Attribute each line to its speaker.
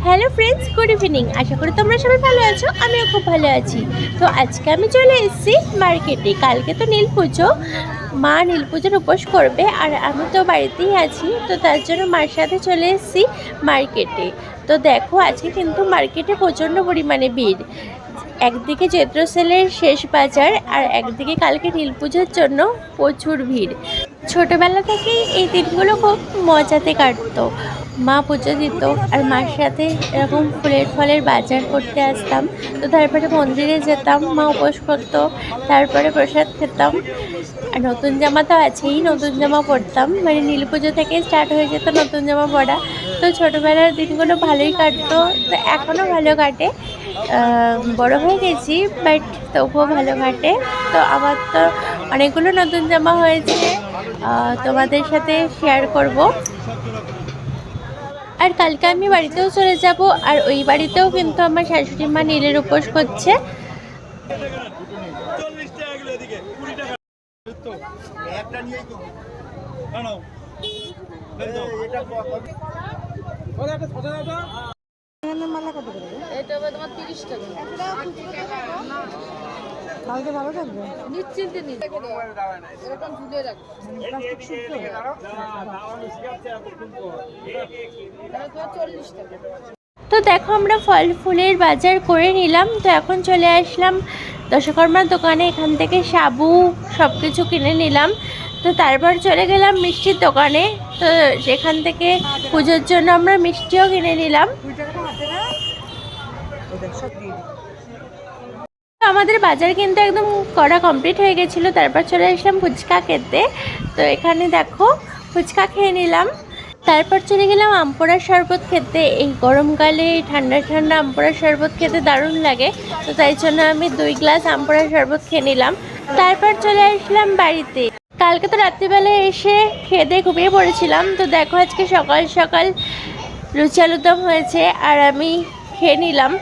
Speaker 1: Hello friends, good evening. আশা করি তোমরা সবাই ভালো আছো, আমিও খুব ভালো আছি। তো আজকে আমি চলে এসেছি মার্কেটে। কালকে তো নীল পুজো, মা নীল পুজোর উপোস করবে আর আমি তো বাড়িতেই আছি, তো তার জন্য মার সাথে চলে এসেছি মার্কেটে। তো দেখো আজকে কিন্তু মার্কেটে প্রচণ্ড পরিমাণে ভিড়। একদিকে চৈত্র সেলের শেষ বাজার আর একদিকে কালকে নীল পুজোর জন্য প্রচুর ভিড়। ছোটোবেলা থেকেই এই দিনগুলো খুব মজাতে কাটতো। মা পুজো দিত আর মার সাথে এরকম ফুলের ফলের বাজার করতে আসতাম। তো তারপরে মন্দিরে যেতাম, মা উপোস করতো, তারপরে প্রসাদ খেতাম। আর নতুন জামা তো আছেই, নতুন জামা পরতাম, মানে নীল পুজো থেকে স্টার্ট হয়ে যেত নতুন জামা পরা। তো ছোটোবেলার দিনগুলো ভালোই কাটতো, তো এখনও ভালো কাটে। বড় হয়ে গেছি বাট তবুও ভালো কাটে। তো আমার তো অনেকগুলো নতুন জামা হয়েছে, তোমাদের সাথে শেয়ার করব। আর কালকে আমি বাড়িতেও চলে যাব, আর ওই বাড়িতেও কিন্তু আমার শাশুড়ি মা নীলের উপোস করছে।
Speaker 2: কালকে ভালো থাকবে,
Speaker 3: নিশ্চিন্তে নিন, এরকম ঝুলে রাখবে।
Speaker 1: তো দেখো আমরা ফল ফুলের বাজার করে নিলাম। তো এখন চলে আসলাম দশকর্মার দোকানে, এখান থেকে সাবু সব কিছু কিনে নিলাম। তো তারপর চলে গেলাম মিষ্টির দোকানে। তো সেখান থেকে পুজোর জন্য আমরা মিষ্টিও কিনে নিলাম। আমাদের বাজার কিন্তু একদম করা কমপ্লিট হয়ে গেছিলো। তারপর চলে আসলাম ফুচকা খেতে। তো এখানে দেখো ফুচকা খেয়ে নিলাম। তারপর চলে গেলাম আমপোড়ার শরবত খেতে। এই গরমকালে ঠান্ডা ঠান্ডা আমপোড়ার শরবত খেতে দারুণ লাগে। তো তাই জন্য আমি 2 গ্লাস আমপোড়ার শরবত খেয়ে নিলাম। তারপর চলে আসলাম বাড়িতে। কালকে তো রাত্রিবেলায় এসে খেয়ে দিয়ে ঘুমিয়ে পড়েছিলাম। তো দেখো আজকে সকাল সকাল লুচি আলুর দম হয়েছে আর আমি খেয়ে নিলাম।